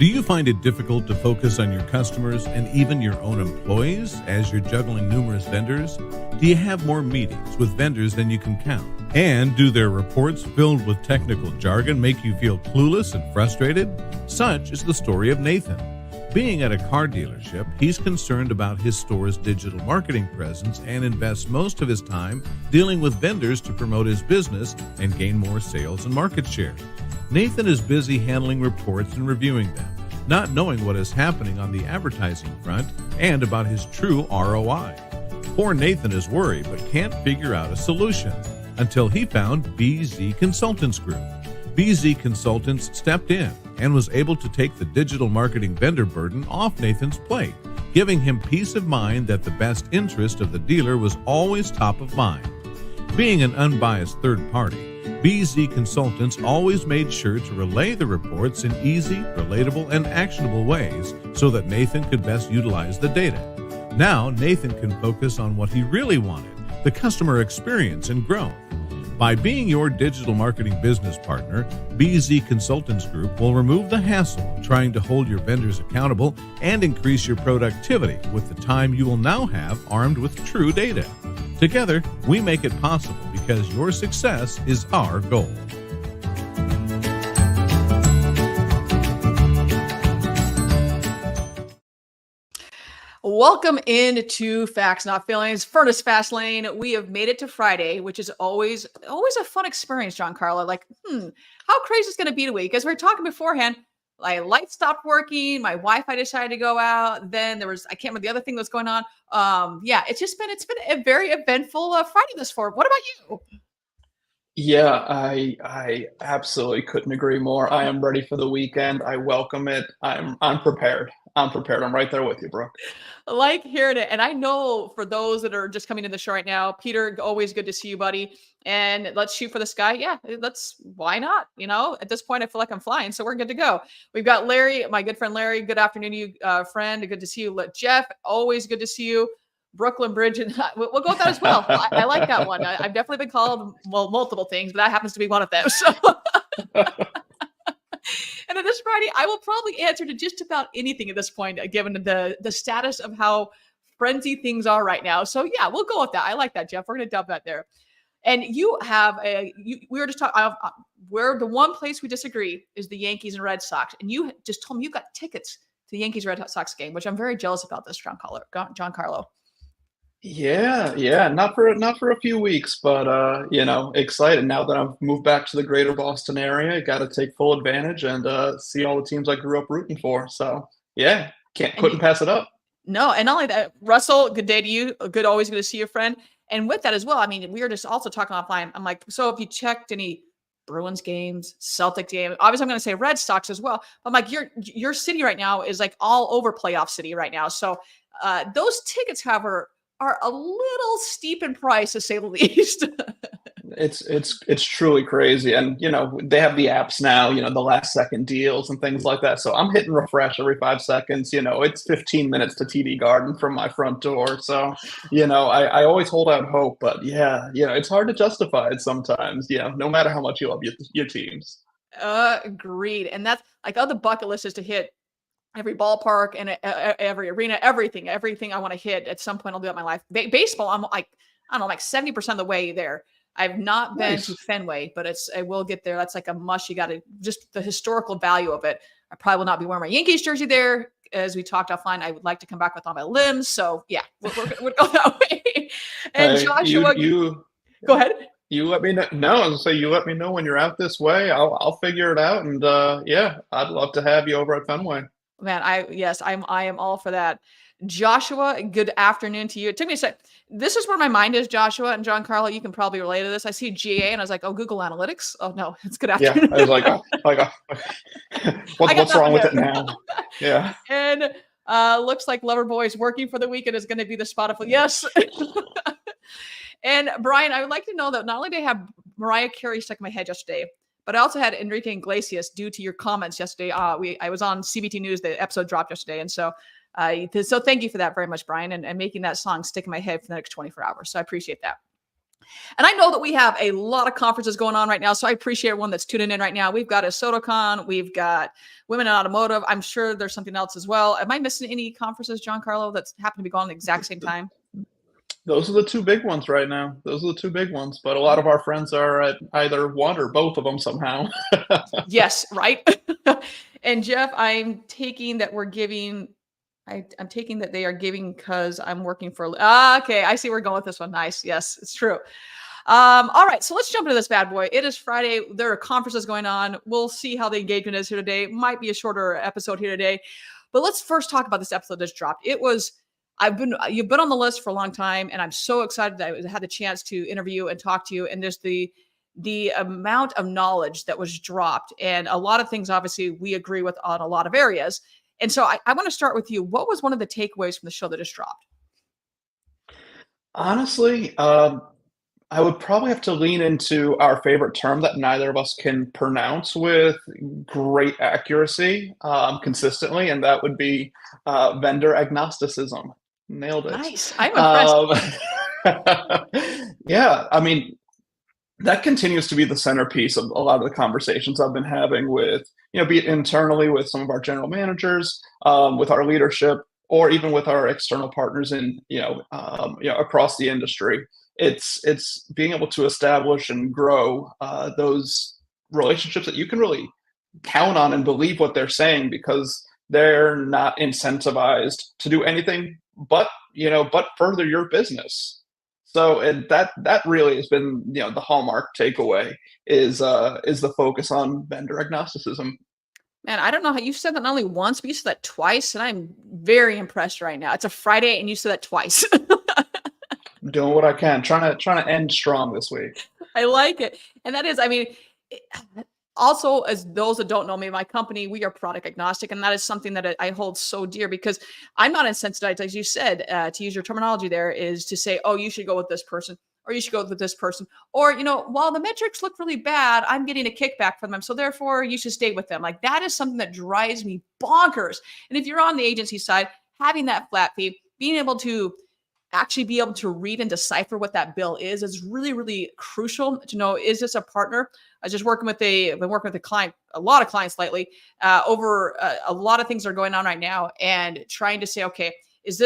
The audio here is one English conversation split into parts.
Do you find it difficult to focus on your customers and even your own employees as you're juggling numerous vendors? Do you have more meetings with vendors than you can count? And do their reports filled with technical jargon make you feel clueless and frustrated? Such is the story of Nathan. Being at a car dealership, he's concerned about his store's digital marketing presence and invests most of his time dealing with vendors to promote his business and gain more sales and market share. Nathan is busy handling reports and reviewing them, not knowing what is happening on the advertising front and about his true ROI. Poor Nathan is worried but can't figure out a solution until he found BZ Consultants Group. BZ Consultants stepped in and was able to take the digital marketing vendor burden off Nathan's plate, giving him peace of mind that the best interest of the dealer was always top of mind. Being an unbiased third party, BZ Consultants always made sure to relay the reports in easy, relatable, and actionable ways so that Nathan could best utilize the data. Now, Nathan can focus on what he really wanted, the customer experience and growth. By being your digital marketing business partner, BZ Consultants Group will remove the hassle of trying to hold your vendors accountable and increase your productivity with the time you will now have armed with true data. Together, we make it possible because your success is our goal. Welcome into Facts Not Feelings, Furniss Fast Lane. We have made it to Friday, which is always a fun experience, Giancarlo. Like, how crazy is it going to be today? Because we were talking beforehand, my light stopped working, my Wi-Fi decided to go out. Then there was, I can't remember the other thing that was going on. It's been a very eventful Friday this far. What about you? Yeah, I absolutely couldn't agree more. I am ready for the weekend. I welcome it. I'm prepared. I'm prepared. I'm right there with you, Brooke. I like hearing it. And I know for those that are just coming to the show right now, Peter, always good to see you, buddy. And let's shoot for the sky. Yeah, why not? You know, at this point, I feel like I'm flying, so we're good to go. We've got Larry, my good friend Larry. Good afternoon to you, friend. Good to see you. Jeff, always good to see you. Brooklyn Bridge, and we'll go with that as well. I like that one. I've definitely been called, multiple things, but that happens to be one of them. So. And on this Friday, I will probably answer to just about anything at this point, given the status of how frenzied things are right now. So yeah, we'll go with that. I like that, Jeff. We're going to dump that there. And you have we were just talking, where the one place we disagree is the Yankees and Red Sox. And you just told me you got tickets to the Yankees Red Sox game, which I'm very jealous about this, Giancarlo. Yeah, not for a few weeks, but excited now that I've moved back to the greater Boston area. Got to take full advantage and see all the teams I grew up rooting for. So yeah, couldn't pass it up. No, and not only that, Russell, good day to you. Always good to see you, friend. And with that as well, I mean, we were just also talking offline. I'm like, so if you checked any Bruins games, Celtic games, obviously I'm going to say Red Sox as well. I'm like, your city right now is like all over playoff city right now. So those tickets, however, are a little steep in price, to say the least. It's truly crazy. And, they have the apps now, the last second deals and things like that. So I'm hitting refresh every 5 seconds. It's 15 minutes to TD Garden from my front door. So, I always hold out hope. But yeah, it's hard to justify it sometimes, no matter how much you love your teams. Agreed. And that's like the bucket list is to hit every ballpark and every arena, everything I want to hit at some point. I'll do that in my life. Baseball, I'm like, I don't know, like 70% of the way there. I've not been to Fenway, but I will get there. That's like a must. You got to just the historical value of it. I probably will not be wearing my Yankees jersey there. As we talked offline, I would like to come back with all my limbs. So yeah, we'll go that way. And Joshua, go ahead. You let me know. No, I was gonna say you let me know when you're out this way. I'll figure it out. And I'd love to have you over at Fenway. Man, I am all for that. Joshua, good afternoon to you. It took me a sec. This is where my mind is, Joshua and Giancarlo. You can probably relate to this. I see GA and I was like, oh, Google Analytics. Oh no, it's good afternoon. Yeah, I was like, what's wrong with it now? Yeah. And looks like Loverboy is working for the weekend is going to be the Spotify. Yes. And Brian, I would like to know that not only did I have Mariah Carey stuck in my head yesterday, but I also had Enrique Iglesias due to your comments yesterday. I was on CBT News. The episode dropped yesterday. And so thank you for that very much, Brian, and making that song stick in my head for the next 24 hours. So I appreciate that. And I know that we have a lot of conferences going on right now, so I appreciate everyone that's tuning in right now. We've got a SotoCon, we've got Women in Automotive. I'm sure there's something else as well. Am I missing any conferences, Giancarlo, that's happen to be going at the exact same time? Those are the two big ones right now. Those are the two big ones. But a lot of our friends are at either one or both of them somehow. Yes, right. And Jeff, I'm taking that we're giving. I'm taking that they are giving because I'm working for. Okay, I see where we're going with this one. Nice. Yes, it's true. All right, so let's jump into this bad boy. It is Friday. There are conferences going on. We'll see how the engagement is here today. Might be a shorter episode here today, but let's first talk about this episode that just dropped. You've been on the list for a long time, and I'm so excited that I had the chance to interview and talk to you. And there's the amount of knowledge that was dropped, and a lot of things obviously we agree with on a lot of areas. And so I want to start with you. What was one of the takeaways from the show that just dropped? Honestly, I would probably have to lean into our favorite term that neither of us can pronounce with great accuracy consistently, and that would be vendor agnosticism. Nailed it. Nice. I'm impressed. Yeah, I mean, that continues to be the centerpiece of a lot of the conversations I've been having with, be it internally with some of our general managers, with our leadership, or even with our external partners in, across the industry. It's being able to establish and grow those relationships that you can really count on and believe what they're saying, because they're not incentivized to do anything but further your business. So that really has been, the hallmark takeaway is the focus on vendor agnosticism. Man, I don't know how you said that not only once, but you said that twice, and I'm very impressed right now. It's a Friday, and you said that twice. I'm doing what I can, trying to end strong this week. I like it, and that is, I mean, also, as those that don't know me, my company, we are product agnostic, and that is something that I hold so dear, because I'm not insensitive, as you said, to use your terminology there, is to say, oh, you should go with this person, or you should go with this person, or, while the metrics look really bad, I'm getting a kickback from them, so therefore you should stay with them. Like, that is something that drives me bonkers. And if you're on the agency side, having that flat fee, being able to actually be able to read and decipher what that bill is really, really crucial to know, is this a partner? I was just I've been working with a client, a lot of clients lately, over a lot of things are going on right now, and trying to say, okay, if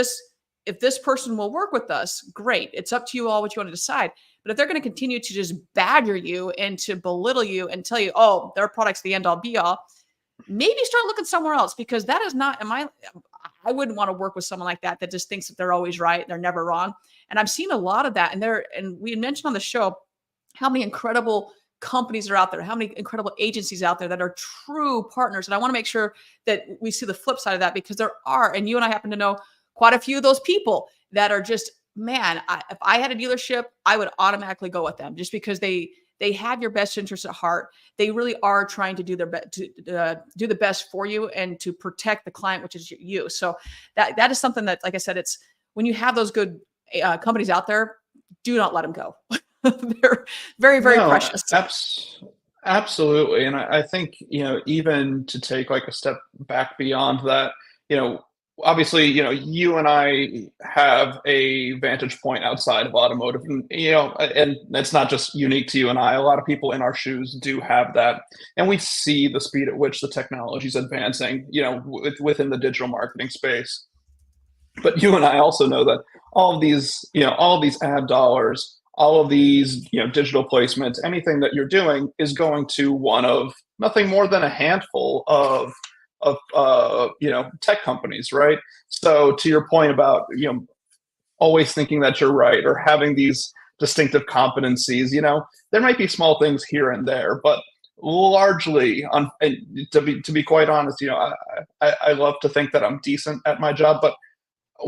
this person will work with us, great. It's up to you all what you want to decide. But if they're going to continue to just badger you and to belittle you and tell you, oh, their product's the end all be all, maybe start looking somewhere else, because that is not, I wouldn't want to work with someone like that just thinks that they're always right. They're never wrong. And I'm seeing a lot of that. And we mentioned on the show how many incredible companies are out there, how many incredible agencies out there that are true partners. And I want to make sure that we see the flip side of that, because there are, and you and I happen to know quite a few of those people that are just, man, if I had a dealership, I would automatically go with them, just because they have your best interest at heart. They really are trying to do their best to do the best for you and to protect the client, which is you. So that is something that, like I said, it's when you have those good companies out there, do not let them go. They're very, very precious. Absolutely. And I think, even to take like a step back beyond that, obviously, you and I have a vantage point outside of automotive, and it's not just unique to you and I. A lot of people in our shoes do have that, and we see the speed at which the technology is advancing, within the digital marketing space. But you and I also know that all of these ad dollars, all of these, digital placements, anything that you're doing is going to one of nothing more than a handful of tech companies, right? So to your point about, always thinking that you're right or having these distinctive competencies, there might be small things here and there, but largely, and to be quite honest, I love to think that I'm decent at my job, but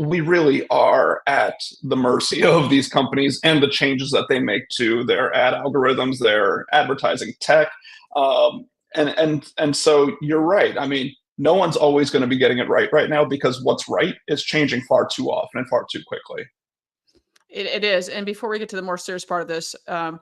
we really are at the mercy of these companies and the changes that they make to their ad algorithms, their advertising tech. And so you're right. I mean, no one's always going to be getting it right now, because what's right is changing far too often and far too quickly. It is. And before we get to the more serious part of this,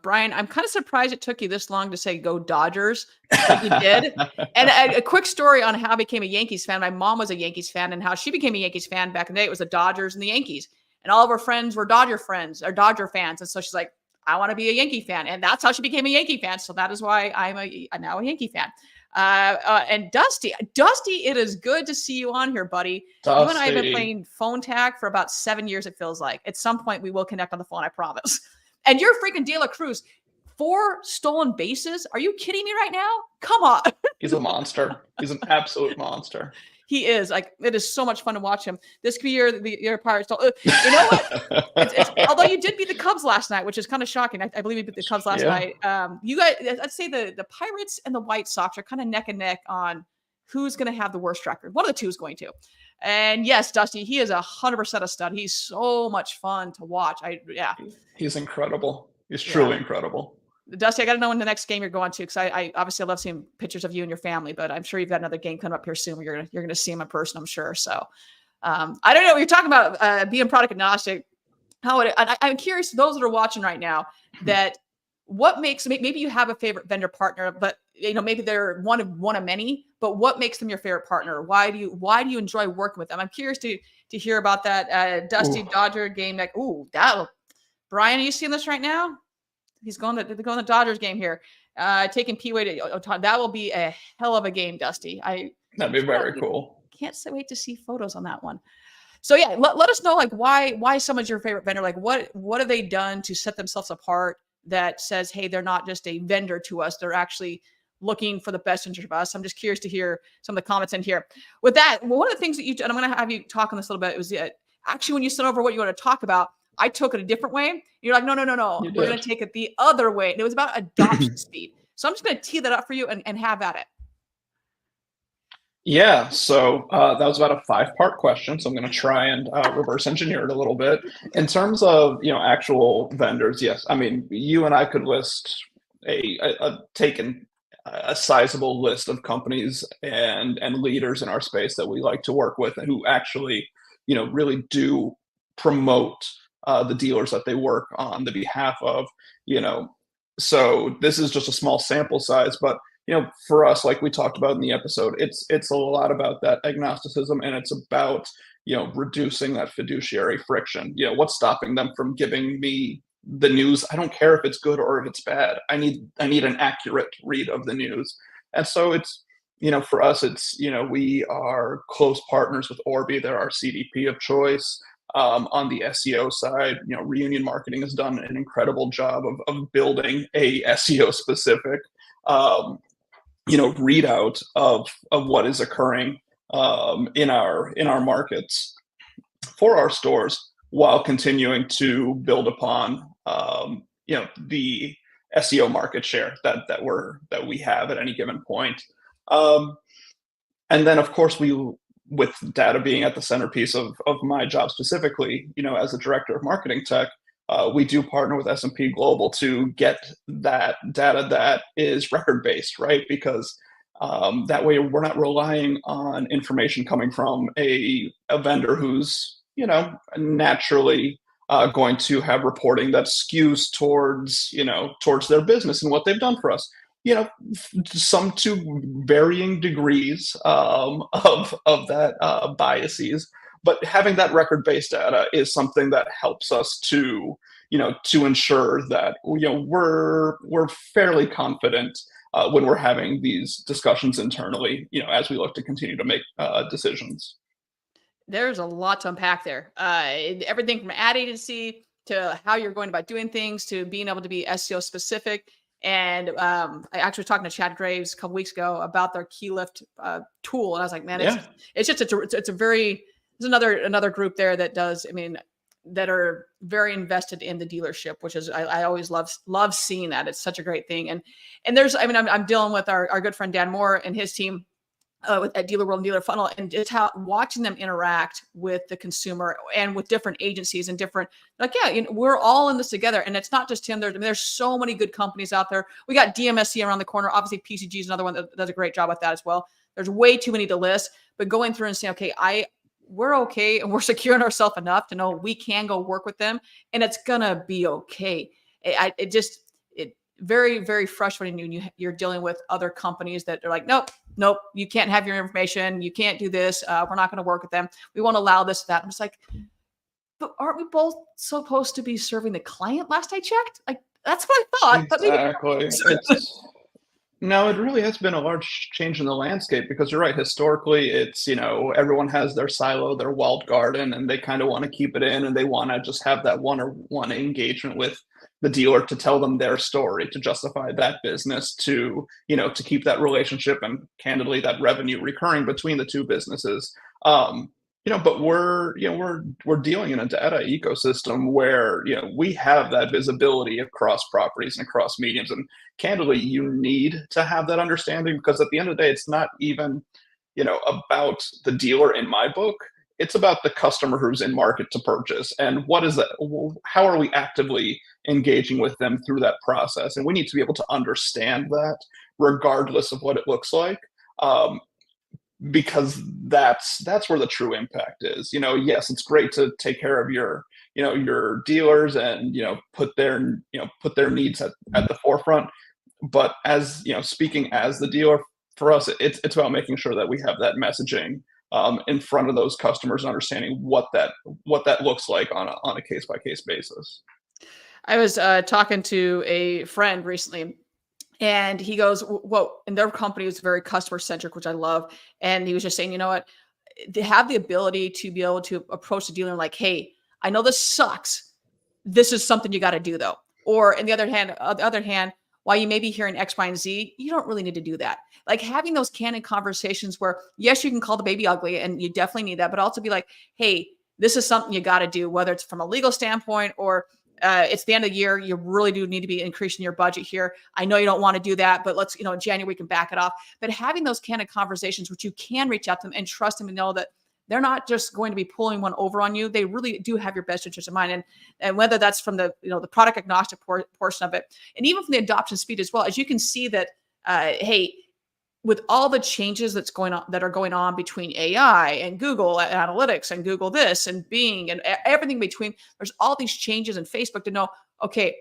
Brian, I'm kind of surprised it took you this long to say go Dodgers, like you did. And a quick story on how I became a Yankees fan. My mom was a Yankees fan, and how she became a Yankees fan back in the day. It was the Dodgers and the Yankees. And all of her friends were Dodger friends or Dodger fans. And so she's like, I want to be a Yankee fan. And that's how she became a Yankee fan. So that is why I'm now a Yankee fan. And Dusty, it is good to see you on here, buddy. Dusty. You and I have been playing phone tag for about 7 years, it feels like. At some point, we will connect on the phone, I promise. And you're freaking De La Cruz. 4 stolen bases? Are you kidding me right now? Come on. He's a monster. He's an absolute monster. He is. Like, it is so much fun to watch him. This could be your Pirates. You know what? Although you did beat the Cubs last night, which is kind of shocking. I believe you beat the Cubs last night. You guys, I'd say the Pirates and the White Sox are kind of neck and neck on who's going to have the worst record. One of the two is going to. And yes, Dusty, he is 100% a stud. He's so much fun to watch. He's incredible. He's truly incredible. Dusty, I got to know when the next game you're going to, because I obviously love seeing pictures of you and your family, but I'm sure you've got another game coming up here soon where you're gonna see him in person, I'm sure. So I don't know. You're talking about being product agnostic. I'm curious, those that are watching right now, that what makes, maybe you have a favorite vendor partner, but maybe they're one of many, but what makes them your favorite partner? Why do you enjoy working with them? I'm curious to hear about that. Dusty Dodger game. Like, Brian, are you seeing this right now? He's going to the Dodgers game here. Taking P-Way to that will be a hell of a game, Dusty. That'd be very cool. Can't wait to see photos on that one. So yeah, let us know, like, why someone's your favorite vendor. Like, what have they done to set themselves apart that says, hey, they're not just a vendor to us, they're actually looking for the best interest of us. I'm just curious to hear some of the comments in here. With that, one of the things that and I'm going to have you talk on this a little bit, was actually when you sent over what you want to talk about, I took it a different way. You're like, no. We're going to take it the other way. And it was about adoption speed. So I'm just going to tee that up for you and have at it. Yeah. So that was about a 5-part question. So I'm going to try and reverse engineer it a little bit. In terms of, actual vendors, yes. I mean, you and I could list taken a sizable list of companies and leaders in our space that we like to work with and who actually, really do promote the dealers that they work on the behalf of, so this is just a small sample size, but for us, like we talked about in the episode, it's a lot about that agnosticism, and it's about reducing that fiduciary friction. What's stopping them from giving me the news? I don't care if it's good or if it's bad. I need an accurate read of the news. And so it's for us, it's we are close partners with Orbi. They're our CDP of choice. On the SEO side, Reunion Marketing has done an incredible job of building a SEO specific, readout of what is occurring in our markets for our stores, while continuing to build upon the SEO market share that we have at any given point. And then, of course, with data being at the centerpiece of my job specifically, as a director of marketing tech, we do partner with S&P Global to get that data that is record-based, right? Because that way we're not relying on information coming from a vendor who's, naturally going to have reporting that skews towards their business and what they've done for us. Some to varying degrees of that biases, but having that record-based data is something that helps us to ensure that we're fairly confident when we're having these discussions internally, as we look to continue to make decisions. There's a lot to unpack there. Everything from ad agency to how you're going about doing things to being able to be SEO specific. And I actually was talking to Chad Graves a couple weeks ago about their KeyLift tool, and I was like, man, there's another group there that does. I mean, that are very invested in the dealership, which is I always love seeing that. It's such a great thing. And I'm dealing with our good friend Dan Moore and his team at Dealer World and Dealer Funnel, and just how watching them interact with the consumer and with different agencies and different, we're all in this together. And it's not just him. There's so many good companies out there. We got DMSC around the corner. Obviously, PCG is another one that does a great job with that as well. There's way too many to list, but going through and saying, okay, we're okay and we're securing ourselves enough to know we can go work with them and it's gonna be okay. It very, very frustrating when you're dealing with other companies that are like, nope, you can't have your information. You can't do this. We're not going to work with them. We won't allow this, that. I'm just like, but aren't we both supposed to be serving the client? Last I checked, like, That's what I thought. But maybe Exactly. No, it really has been a large change in the landscape because you're right. Historically, it's, everyone has their silo, their walled garden, and they kind of want to keep it in and they want to just have that one-on-one engagement with the dealer to tell them their story, to justify that business, to keep that relationship and candidly that revenue recurring between the two businesses. But we're dealing in a data ecosystem where, we have that visibility across properties and across mediums. And candidly, you need to have that understanding because at the end of the day, it's not even, about the dealer in my book. It's about the customer who's in market to purchase. And what is that? How are we actively engaging with them through that process? And we need to be able to understand that regardless of what it looks like. Because that's where the true impact is. Yes, it's great to take care of your dealers and put their needs at the forefront. But as speaking as the dealer, for us, it's about making sure that we have that messaging in front of those customers and understanding what that looks like on a case by case basis. I was talking to a friend recently. And he goes, well, and their company was very customer centric, which I love. And he was just saying, you know what, to have the ability to be able to approach the dealer and like, hey, I know this sucks. This is something you got to do though. Or on the other hand, while you may be hearing X, Y, and Z, you don't really need to do that. Like having those candid conversations where, yes, you can call the baby ugly and you definitely need that, but also be like, hey, this is something you got to do, whether it's from a legal standpoint or it's the end of the year. You really do need to be increasing your budget here. I know you don't want to do that, but let's, in January, we can back it off. But having those candid conversations, which you can reach out to them and trust them and know that they're not just going to be pulling one over on you. They really do have your best interest in mind. And whether that's from the, the product agnostic portion of it, and even from the adoption speed as well, as you can see that, hey, with all the changes that are going on between AI and Google Analytics and Google this and Bing and everything between, there's all these changes in Facebook to know, okay,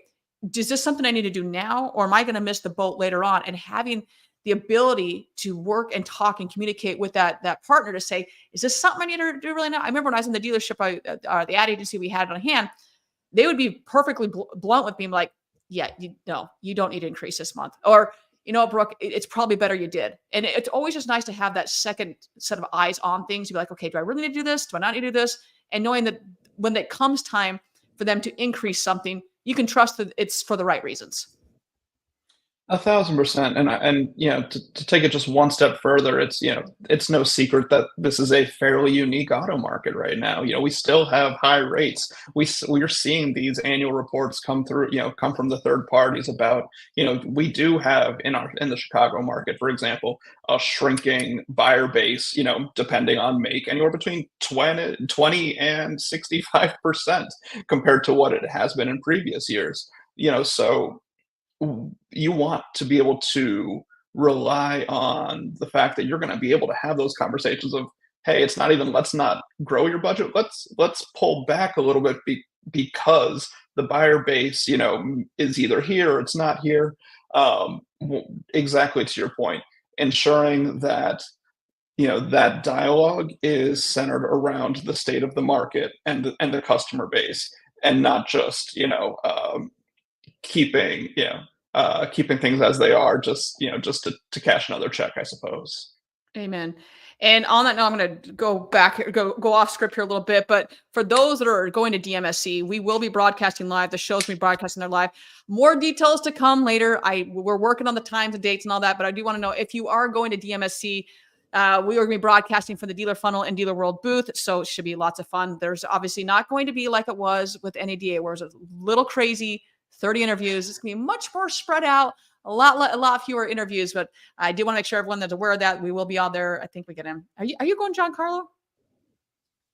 is this something I need to do now, or am I going to miss the boat later on? And having the ability to work and talk and communicate with that partner to say, is this something I need to do really now? I remember when I was in the dealership, the ad agency we had on hand, they would be perfectly blunt with me, like, yeah, you don't need to increase this month. Or, Brooke, it's probably better you did. And it's always just nice to have that second set of eyes on things. You'd be like, okay, do I really need to do this? Do I not need to do this? And knowing that when it comes time for them to increase something, you can trust that it's for the right reasons. 1,000%. And to take it just one step further, it's no secret that this is a fairly unique auto market right now. We still have high rates. We're seeing these annual reports come from the third parties about, we do have in the Chicago market, for example, a shrinking buyer base, depending on make, anywhere between 20 and 65% compared to what it has been in previous years. So you want to be able to rely on the fact that you're going to be able to have those conversations of, hey, it's not even, let's not grow your budget. Let's pull back a little bit because the buyer base, is either here or it's not here. Exactly to your point, ensuring that, that dialogue is centered around the state of the market and the customer base, and not just, keeping things as they are, just to cash another check, I suppose. Amen. And on that note, I'm going to go off script here a little bit. But for those that are going to DMSC, we will be broadcasting live. The shows will be broadcasting their live. More details to come later. We're working on the times and dates and all that. But I do want to know, if you are going to DMSC, we are going to be broadcasting from the Dealer Funnel and Dealer World booth. So it should be lots of fun. There's obviously not going to be like it was with NADA, where it's a little crazy, 30 interviews. It's going to be much more spread out, a lot fewer interviews, but I do want to make sure everyone that's aware of that. We will be out there. I think we get him. Are you going, Giancarlo?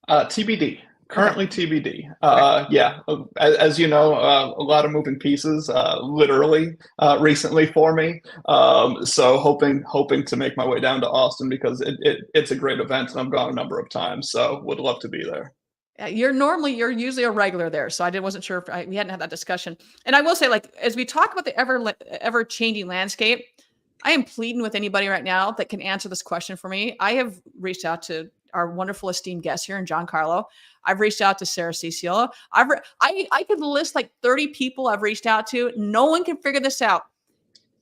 TBD. Currently okay. TBD. Yeah, as you know, a lot of moving pieces, literally recently for me. So hoping to make my way down to Austin, because it's a great event and I've gone a number of times. So would love to be there. You're usually a regular there. So wasn't sure if we hadn't had that discussion. And I will say, like, as we talk about the ever changing landscape, I am pleading with anybody right now that can answer this question for me. I have reached out to our wonderful esteemed guest here, and Giancarlo. I've reached out to Sarah Cecilio. I could list like 30 people I've reached out to. No one can figure this out.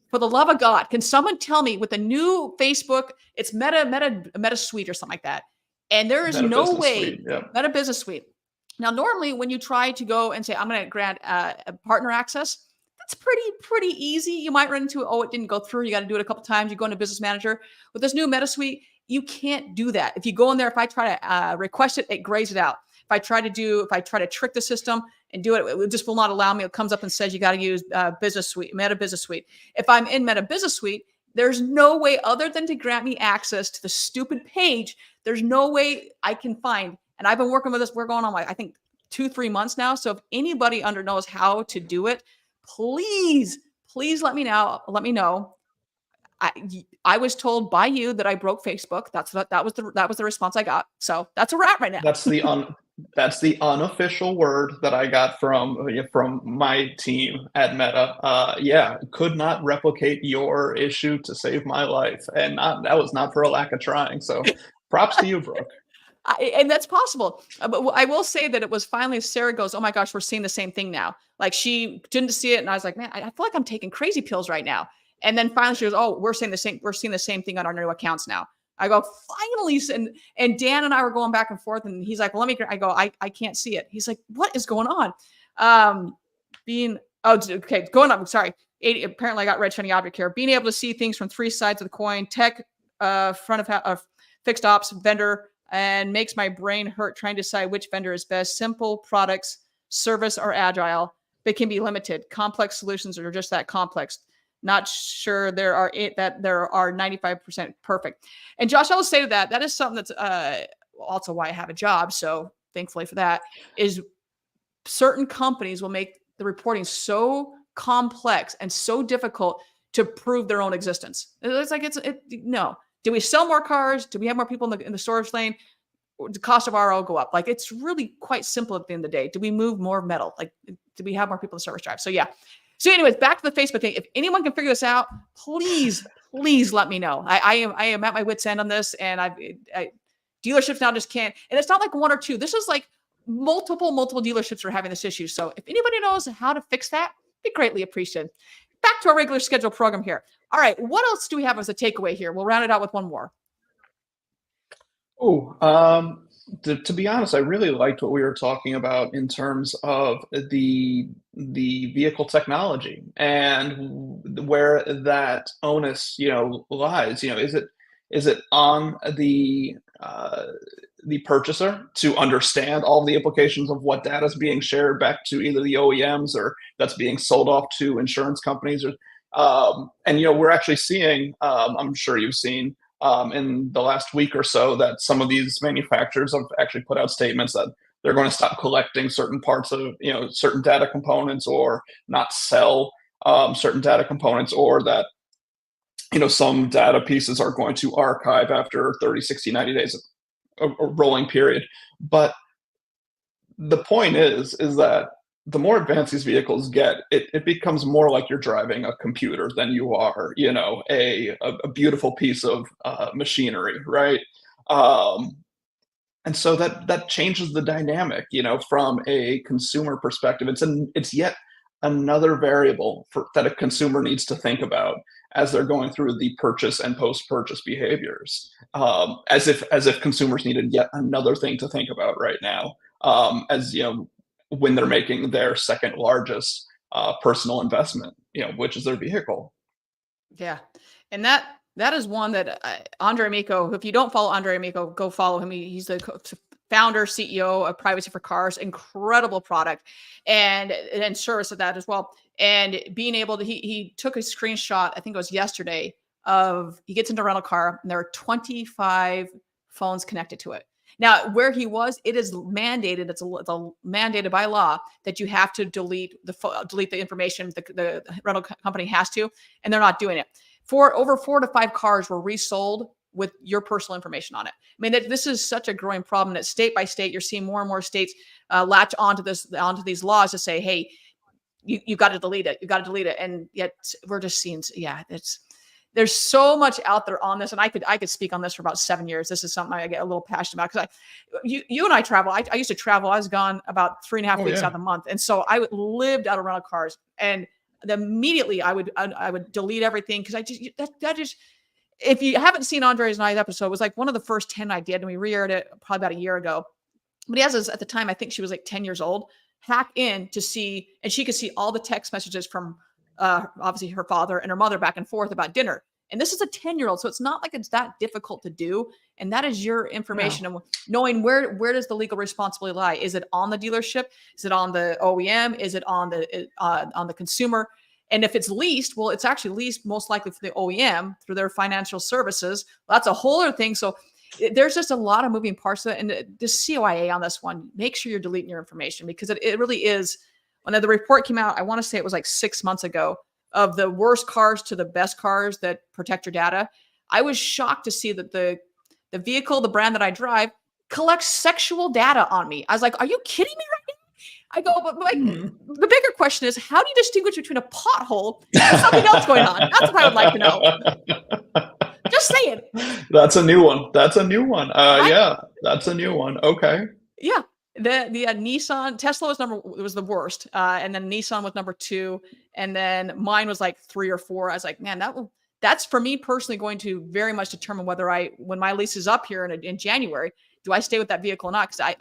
For the love of God, can someone tell me with the new Facebook, it's Meta Suite or something like that. And there is Meta no Business way, Suite, yeah. Meta Business Suite. Now, normally when you try to go and say, I'm going to grant a partner access, that's pretty easy. You might run into, oh, it didn't go through. You got to do it a couple times. You go into Business Manager. With this new Meta Suite, you can't do that. If you go in there, if I try to request it, it grays it out. If I try to trick the system and do it, it just will not allow me. It comes up and says you got to use Business Suite, Meta Business Suite. If I'm in Meta Business Suite, there's no way other than to grant me access to the stupid page. There's no way I can find. And I've been working with this. We're going on like, I think 2-3 months now. So if anybody knows how to do it, please let me know. Let me know. I was told by you that I broke Facebook. That was the response I got. So that's where we're at right now. That's the unofficial word that I got from my team at Meta. Could not replicate your issue to save my life, and that was not for a lack of trying. So, props to you, Brooke. And that's possible. But I will say that it was finally Sarah goes, oh my gosh, we're seeing the same thing now. Like she didn't see it, and I was like, man, I feel like I'm taking crazy pills right now. And then finally she goes, oh, we're seeing the same thing on our new accounts now. I go, finally. And Dan and I were going back and forth, and he's like, well, I go, I can't see it. He's like, what is going on? Going up. Sorry. Apparently I got red shiny object here. Being able to see things from 3 sides of the coin, tech, front of fixed ops, vendor, and makes my brain hurt trying to decide which vendor is best. Simple products, service, or agile. They can be limited. Complex solutions are just that complex. Not sure there are 95% perfect. And Josh, I will say to that is something that's also why I have a job. So thankfully for that, is certain companies will make the reporting so complex and so difficult to prove their own existence. It's like, no. Do we sell more cars? Do we have more people in the storage lane? The cost of RO go up. Like, it's really quite simple at the end of the day. Do we move more metal? Like, do we have more people in the service drive? So yeah. So anyways, back to the Facebook thing. If anyone can figure this out, please let me know. I am at my wit's end on this, and dealerships now just can't. And it's not like 1 or 2. This is like multiple dealerships are having this issue. So if anybody knows how to fix that, be greatly appreciated. Back to our regular scheduled program here. All right, what else do we have as a takeaway here? We'll round it out with one more. To be honest, I really liked what we were talking about in terms of the vehicle technology and where that onus, lies. Is it on the purchaser to understand all the implications of what data is being shared back to either the OEMs or that's being sold off to insurance companies, or we're actually seeing, I'm sure you've seen in the last week or so, that some of these manufacturers have actually put out statements that they're going to stop collecting certain parts of, certain data components, or not sell certain data components, or that, some data pieces are going to archive after 30, 60, 90 days, a rolling period. But the point is that the more advanced these vehicles get, it becomes more like you're driving a computer than you are, a beautiful piece of machinery, right? And so that changes the dynamic, from a consumer perspective. It's yet another variable that a consumer needs to think about as they're going through the purchase and post-purchase behaviors, as if consumers needed yet another thing to think about right now, when they're making their second largest personal investment, which is their vehicle. Yeah. And that is one that Andre Amico, if you don't follow Andre Amico, go follow him. He's the founder, CEO of Privacy for Cars, incredible product and service of that as well. And being able to, he took a screenshot, I think it was yesterday, of he gets into a rental car and there are 25 phones connected to it. Now, where he was, it is mandated. It's mandated by law that you have to delete the information. The rental company has to, and they're not doing it. Over 4 to 5 cars were resold with your personal information on it. I mean, this is such a growing problem that state by state, you're seeing more and more states latch onto these laws to say, hey, you got to delete it. You got to delete it. And yet we're just seeing, there's so much out there on this, and I could speak on this for about 7 years. This is something I get a little passionate about because you and I travel. I used to travel. I was gone about 3.5 weeks out of the month, and so I lived out of rental cars, and immediately I would delete everything because that just. If you haven't seen Andre's and I's episode, it was like one of the first 10 I did, and we re-aired it probably about a year ago. But he has this, at the time, I think she was like 10 years old, hack in to see, and she could see all the text messages from obviously her father and her mother back and forth about dinner. And this is a 10-year-old, so it's not like it's that difficult to do. And that is your information. And knowing where does the legal responsibility lie? Is it on the dealership? Is it on the OEM? Is it on the consumer? And if it's leased, well, it's actually leased most likely for the OEM through their financial services. That's a whole other thing. So there's just a lot of moving parts of it. And the COIA on this one, make sure you're deleting your information because it really is. When the report came out, I want to say it was like 6 months ago, of the worst cars to the best cars that protect your data. I was shocked to see that the vehicle, the brand that I drive, collects sexual data on me. I was like, are you kidding me right now? I go, but like, the bigger question is, how do you distinguish between a pothole and something else going on? That's what I would like to know. Just saying. That's a new one. That's a new one. Yeah, that's a new one. Okay. Yeah. The Nissan, Tesla was the worst. And then Nissan was number 2. And then mine was like 3 or 4. I was like, man, that's for me personally going to very much determine whether when my lease is up here in January, do I stay with that vehicle or not? Because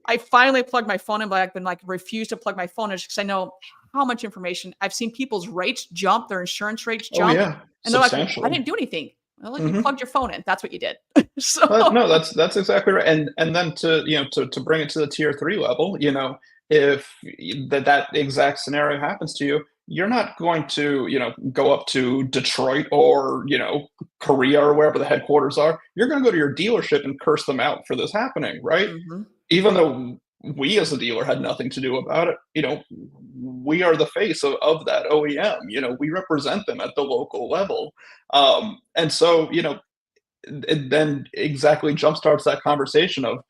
I finally plugged my phone in, but I've been like refused to plug my phone in because I know how much information. I've seen people's rates jump, their insurance rates jump. Oh, yeah. And they're like, I didn't do anything. Well, you plugged your phone in. That's what you did. So no, that's exactly right. And then to bring it to the tier 3 level, if that exact scenario happens to you, you're not going to, go up to Detroit or, Korea or wherever the headquarters are. You're going to go to your dealership and curse them out for this happening, right? Even though we as a dealer had nothing to do about it, we are the face of that OEM. We represent them at the local level. And so, it then exactly jumpstarts that conversation of,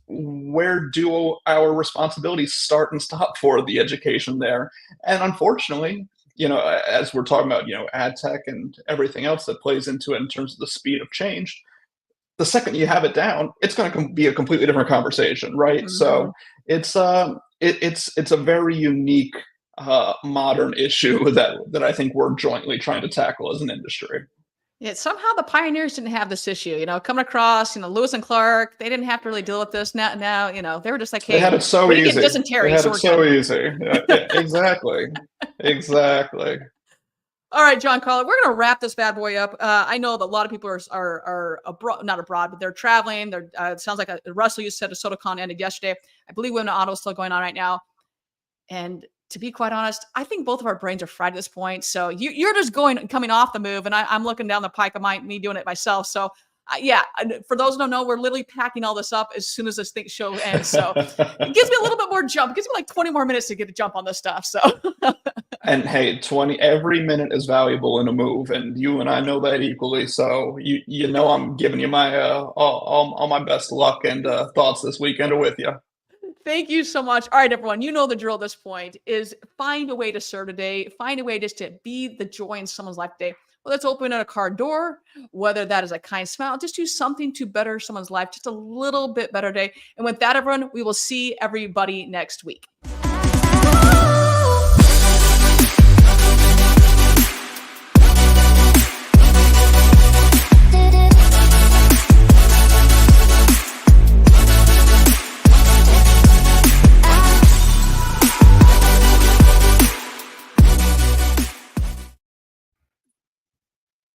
where do our responsibilities start and stop for the education there? And unfortunately, as we're talking about, ad tech and everything else that plays into it in terms of the speed of change, the second you have it down, it's going to be a completely different conversation, right? So it's a very unique modern issue that I think we're jointly trying to tackle as an industry. Yeah, somehow the pioneers didn't have this issue, coming across, Lewis and Clark, they didn't have to really deal with this. Now, they were just like, hey, they had it so easy. Get dysentery, they had it so easy. Yeah, exactly. Exactly. All right, Giancarlo, we're going to wrap this bad boy up. I know that a lot of people are abroad, not abroad, but they're traveling. It sounds like Russell, you said a SotoCon ended yesterday. I believe Women Auto is still going on right now. And to be quite honest, I think both of our brains are fried at this point. So you're just coming off the move, and I'm looking down the pike of me doing it myself. So yeah, for those who don't know, we're literally packing all this up as soon as this show ends. So it gives me a little bit more jump. It gives me like 20 more minutes to get a jump on this stuff. So. And hey, every minute is valuable in a move, and you and I know that equally. So I'm giving you my all my best luck and thoughts this weekend are with you. Thank you so much. All right, everyone, you know the drill at this point is find a way to serve today. Find a way just to be the joy in someone's life today. Whether it's opening a car door, whether that is a kind smile, just do something to better someone's life, just a little bit better day. And with that, everyone, we will see everybody next week.